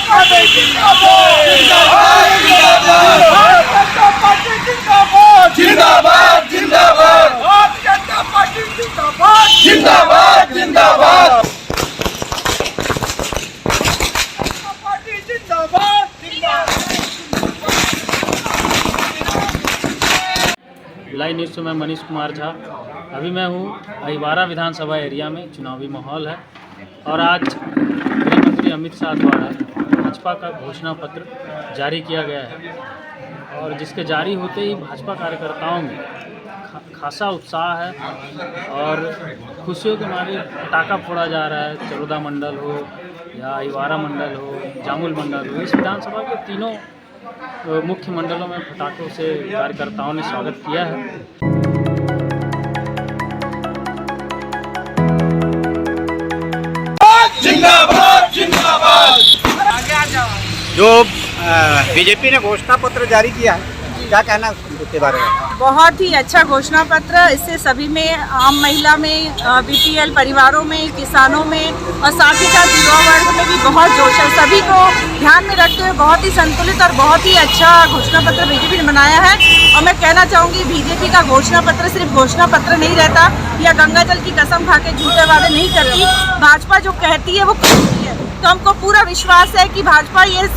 जिंदाबाद जिंदाबाद भारतीय जनता पार्टी जिंदाबाद जिंदाबाद पार्टी जिंदाबाद भिलाई न्यूज़ से मैं मनीष कुमार झा। अभी मैं हूँ अहिवारा विधानसभा एरिया में, चुनावी माहौल है और आज गृह मंत्री अमित शाह द्वारा भाजपा का घोषणा पत्र जारी किया गया है और जिसके जारी होते ही भाजपा कार्यकर्ताओं में खासा उत्साह है और खुशियों के मारे पटाखा फोड़ा जा रहा है। चरोदा मंडल हो या अहिवारा मंडल हो, जामुल मंडल हो, इस विधानसभा के तीनों मुख्य मंडलों में पटाखों से कार्यकर्ताओं ने स्वागत किया है। जिंदाबाद जिंदाबाद। जो बीजेपी ने घोषणा पत्र जारी किया है, क्या कहना है उसके बारे में? बहुत ही अच्छा घोषणा पत्र। इससे सभी में, आम महिला में, बीपीएल परिवारों में, किसानों में और साथ ही साथ युवा वर्ग में भी बहुत जोश है। सभी को ध्यान में रखते हुए बहुत ही संतुलित और बहुत ही अच्छा घोषणा पत्र बीजेपी ने बनाया है। और मैं कहना चाहूँगी, बीजेपी का घोषणा पत्र सिर्फ घोषणा पत्र नहीं रहता या गंगा जल की कसम खा के झूठे वादे नहीं करती। भाजपा जो कहती है वो करती है। तो हमको पूरा विश्वास है कि भाजपा ये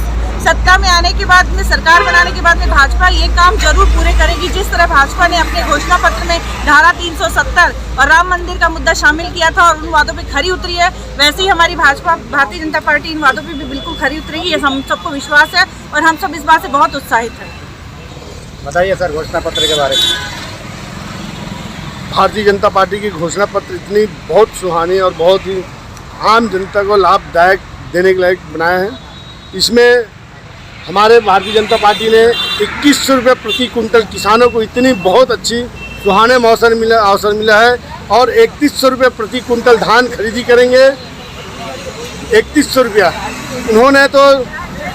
सत्ता में आने के बाद में, सरकार बनाने के बाद में भाजपा ये काम जरूर पूरे करेगी। जिस तरह भाजपा ने अपने घोषणा पत्र में धारा 370 और राम मंदिर का मुद्दा शामिल किया था और उन वादों पे खरी उतरी है, वैसे ही हमारी भाजपा, भारतीय जनता पार्टी इन वादों पे भी बिल्कुल खरी उतरेगी। ये हम सबको विश्वास है और हम सब इस बात से बहुत उत्साहित हैं। बताइए सर, घोषणा पत्र के बारे में। भारतीय जनता पार्टी की घोषणा पत्र इतनी बहुत सुहानी और बहुत ही आम जनता को लाभदायक देने के लायक बनाया है। इसमें हमारे भारतीय जनता पार्टी ने 2100 रुपये प्रति कुंटल किसानों को इतनी बहुत अच्छी सुहाने अवसर मिला है और 3100 रुपये प्रति कुंटल धान खरीदी करेंगे। 3100 रुपया उन्होंने तो,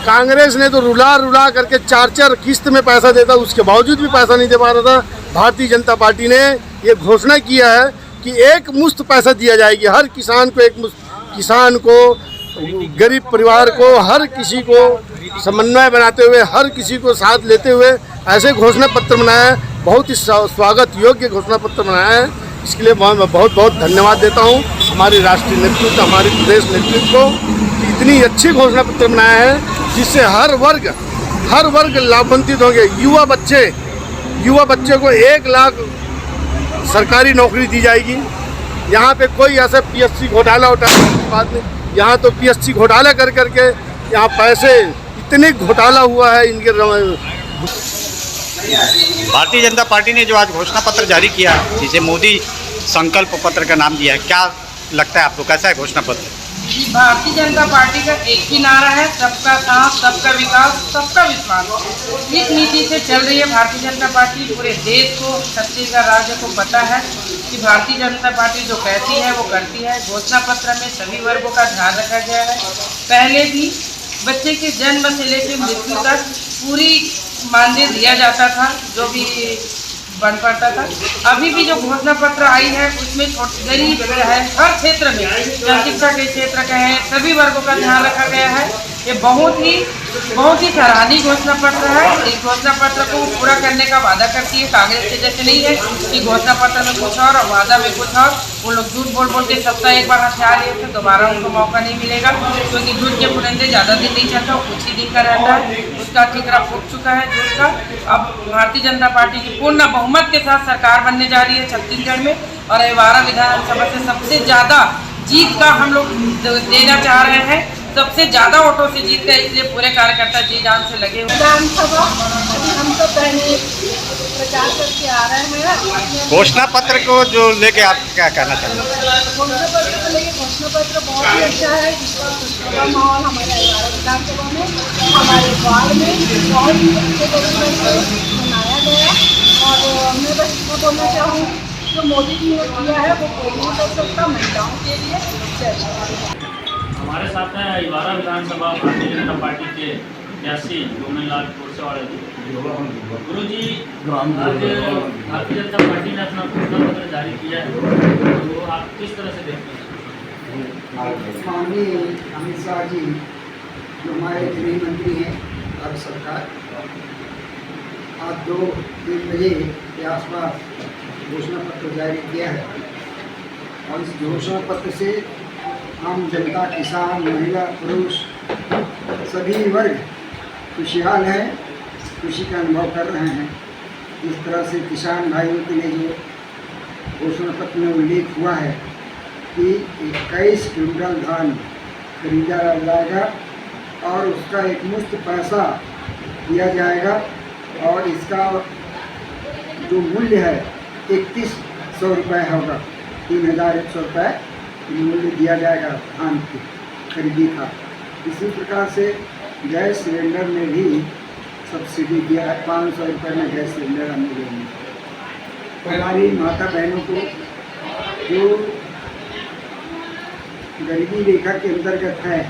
कांग्रेस ने तो रुला करके 4 किस्त में पैसा देता, उसके बावजूद भी पैसा नहीं दे पा रहा था। भारतीय जनता पार्टी ने ये घोषणा किया है कि एक मुश्त पैसा दिया जाएगी हर किसान को, एक मुश्त किसान को, गरीब परिवार को, हर किसी को समन्वय बनाते हुए, हर किसी को साथ लेते हुए ऐसे घोषणा पत्र बनाया है। बहुत ही स्वागत योग्य घोषणा पत्र बनाया है। इसके लिए मैं बहुत बहुत धन्यवाद देता हूँ हमारी राष्ट्रीय नेतृत्व, हमारे प्रदेश नेतृत्व को कि इतनी अच्छी घोषणा पत्र बनाया है जिससे हर वर्ग लाभान्वित होंगे। युवा बच्चे को 1 लाख सरकारी नौकरी दी जाएगी। यहाँ पे कोई ऐसा पीएससी घोटाला की बात नहीं। यहाँ तो पीएससी घोटाला करके यहाँ पैसे इतने घोटाला हुआ है इनके। भारतीय जनता पार्टी ने जो आज घोषणा पत्र जारी किया, जिसे मोदी संकल्प पत्र का नाम दिया है, क्या लगता है आपको, कैसा है घोषणा पत्र? भारतीय जनता पार्टी का एक ही नारा है, सबका साथ, सबका विकास, सबका विश्वास। इस नीति से चल रही है भारतीय जनता पार्टी। पूरे देश को, छत्तीसगढ़ राज्य को पता है कि भारतीय जनता पार्टी जो कहती है वो करती है। घोषणा पत्र में सभी वर्गों का ध्यान रखा गया है। पहले भी बच्चे के जन्म से लेकर मृत्यु तक पूरी मानदेय दिया जाता था, जो भी बन पड़ता था। अभी भी जो घोषणा पत्र आई है उसमें गरीब है, हर क्षेत्र में, शिक्षा के क्षेत्र का है, सभी वर्गों का ध्यान रखा गया है। ये बहुत ही सराहनीय घोषणा पत्र है। इस घोषणा पत्र को पूरा करने का वादा करती है। कांग्रेस के जैसे नहीं है कि घोषणा पत्र में कुछ और वादा में कुछ और। वो लोग झूठ बोल के सत्ता एक बार हथियार लिए थे, दोबारा उनको मौका नहीं मिलेगा, क्योंकि झूठ के पुरंदे ज़्यादा दिन नहीं चलता, कुछ ही दिन का रहता है। उसका ठिकरा फूट चुका है झूठ का। अब भारतीय जनता पार्टी की पूर्ण बहुमत के साथ सरकार बनने जा रही है छत्तीसगढ़ में और अहिवारा विधानसभा से सबसे ज़्यादा जीत का हम लोग देना चाह रहे हैं। सबसे ज़्यादा वोटों से जीत है, इसलिए पूरे कार्यकर्ता जी जान से लगे हुए। विधानसभा अभी हम तो पहले प्रचार करके आ रहे हैं। घोषणा पत्र को जो लेके आप क्या कहना चाहते हैं? घोषणा पत्र को लेकर घोषणा पत्र बहुत ही अच्छा है, जिसका खुशनुमा माहौल हमारे अहिवारा विधानसभा में, हमारे वार्ड में बहुत ही अच्छे तरीके से मनाया गया। और मैं बस इसको बोलना चाहूँगी, जो मोदी जी ने किया है वो कोई नहीं कर सकता महिलाओं के लिए। हमारे साथ हैं अहिवारा विधानसभा भारतीय जनता पार्टी के प्रत्याशी गोविंदलाल कोरसेवाड़े जी। गुरु जी, भारतीय जनता पार्टी ने अपना घोषणा पत्र जारी किया है, तो आप किस तरह से देखते हैं? माननीय अमित शाह जी जो हमारे गृह मंत्री हैं भारत सरकार, आज 2-3 बजे के आसपास घोषणा पत्र जारी किया है और इस घोषणा पत्र से आम जनता, किसान, महिला, पुरुष सभी वर्ग खुशहाल हैं, खुशी का अनुभव कर रहे हैं। इस तरह से किसान भाइयों के लिए जो घोषणा पत्र में उल्लेख हुआ है कि 21 क्विंटल धान खरीदा जाएगा और उसका एक मुश्त पैसा दिया जाएगा और इसका जो मूल्य है 3100 रुपये होगा, 3100 रुपये मूल्य दिया जाएगा धान की खरीदी का। इसी प्रकार से गैस सिलेंडर में भी सब्सिडी दिया है, 500 रुपये में गैस सिलेंडर हमें देंगे। हमारी माता बहनों को जो गरीबी रेखा के अंतर्गत है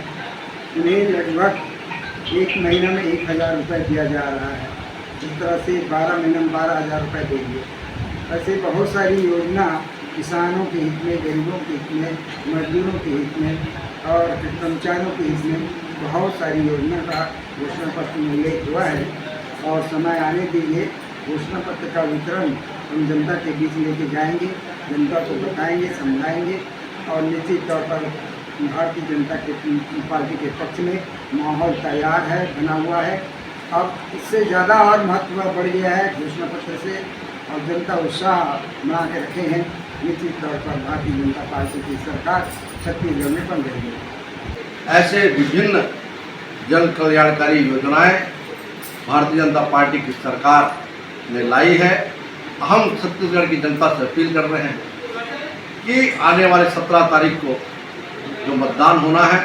उन्हें लगभग एक महीना में 1000 रुपये दिया जा रहा है। इस तरह से 12 महीने में 12,000 रुपये देंगे। ऐसे बहुत सारी योजना किसानों के हित में, गरीबों के हित में, मजदूरों के हित में और कर्मचारियों के हित में बहुत सारी योजना का घोषणा पत्र में उल्लेख हुआ है और समय आने दीजिए घोषणा पत्र का वितरण हम जनता के बीच लेके जाएंगे, जनता को बताएंगे, समझाएंगे और निश्चित तौर पर भारतीय जनता पार्टी के पक्ष में माहौल तैयार है, बना हुआ है। अब इससे ज़्यादा और महत्व बढ़ गया है घोषणा पत्र से और जनता उत्साह बना के रखे हैं। निश्चित तौर पर भारतीय जनता पार्टी की सरकार छत्तीसगढ़ में बन रही है। ऐसे विभिन्न जन कल्याणकारी योजनाएं भारतीय जनता पार्टी की सरकार ने लाई है। हम छत्तीसगढ़ की जनता से अपील कर रहे हैं कि आने वाले 17 तारीख को जो मतदान होना है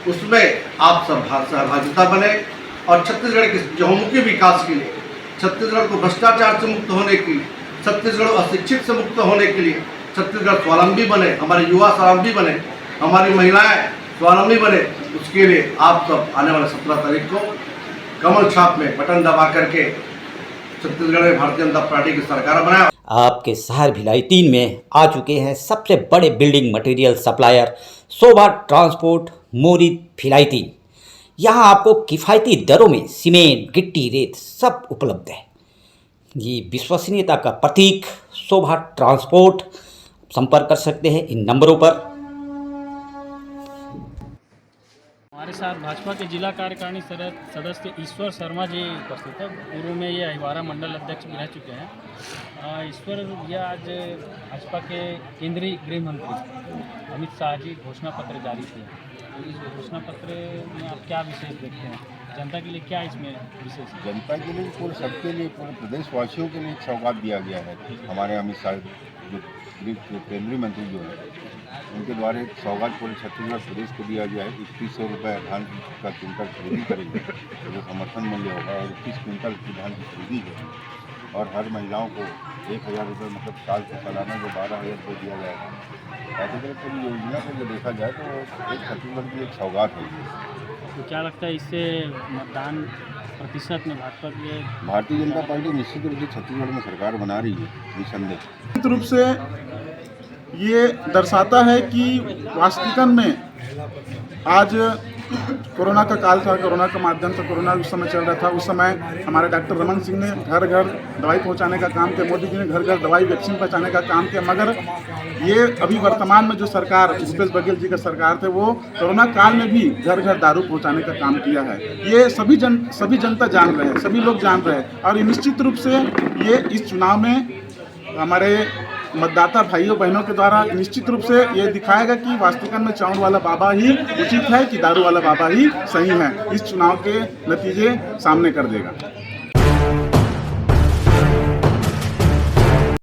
उसमें आप सब सहभागिता बने और छत्तीसगढ़ के चहुमुखी विकास के लिए, छत्तीसगढ़ को भ्रष्टाचार से मुक्त होने के लिए, छत्तीसगढ़ अशिक्षित से मुक्त होने के लिए छत्तीसगढ़ स्वावलंबी बने, हमारे युवा स्वावलंबी बने, हमारी महिलाएं स्वावलंबी बने, उसके लिए आप सब आने वाले 17 तारीख को कमल छाप में बटन दबा करके छत्तीसगढ़ में भारतीय जनता पार्टी की सरकार बनाए। आपके शहर भिलाई 3 में आ चुके हैं सबसे बड़े बिल्डिंग मटेरियल सप्लायर शोभा ट्रांसपोर्ट मोरी भिलाई 3। यहाँ आपको किफ़ायती दरों में सीमेंट, गिट्टी, रेत सब उपलब्ध है। ये विश्वसनीयता का प्रतीक शोभा ट्रांसपोर्ट। संपर्क कर सकते हैं इन नंबरों पर। हमारे साथ भाजपा के जिला कार्यकारिणी सदस्य ईश्वर शर्मा जी उपस्थित है। पूर्व में ये अहिवारा मंडल अध्यक्ष भी रह चुके हैं। ईश्वर, यह आज भाजपा के केंद्रीय गृह मंत्री अमित शाह जी घोषणा पत्र जारी किए। तो इस घोषणा पत्र में आप क्या विशेष देखते हैं? जनता के लिए क्या इसमें विशेष है? जनता के लिए, पूरे सबके लिए, पूरे प्रदेशवासियों के लिए एक सौगात दिया गया है। हमारे अमित शाह जो केंद्रीय मंत्री जो है उनके द्वारा एक सौगात पूरे छत्तीसगढ़ प्रदेश को दिया गया है। 2100 रुपये धान का क्विंटल खरीदी करेंगे जो समर्थन मूल्य होगा और 21 क्विंटल की धान की खरीदी है और हर महिलाओं को 1000 रुपये, मतलब साल से सालाना जो 12,000 रुपये दिया जाएगा। ऐसे तरह पूरी योजना को जो देखा जाए तो एक छत्तीसगढ़ की एक सौगात है। तो क्या लगता है इससे मतदान प्रतिशत में भाजपा की, भारतीय जनता पार्टी निश्चित रूप से छत्तीसगढ़ में सरकार बना रही है निसंदेह। निश्चित रूप से ये दर्शाता है कि वास्तविकता में आज कोरोना का काल था, कोरोना के माध्यम से कोरोना उस समय चल रहा था। उस समय हमारे डॉक्टर रमन सिंह ने घर घर दवाई पहुंचाने का काम किया, मोदी जी ने घर घर दवाई वैक्सीन पहुंचाने का काम किया। मगर ये अभी वर्तमान में जो सरकार भूपेश बघेल जी का सरकार थे वो कोरोना काल में भी घर घर दारू पहुंचाने का काम किया है। ये सभी जनता जान रहे हैं, सभी लोग जान रहे हैं और निश्चित रूप से ये इस चुनाव में हमारे मतदाता भाइयों बहनों के द्वारा निश्चित रूप से ये दिखाएगा कि वास्तविकता में चावल वाला बाबा ही उचित है कि दारू वाला बाबा ही सही है। इस चुनाव के नतीजे सामने कर देगा।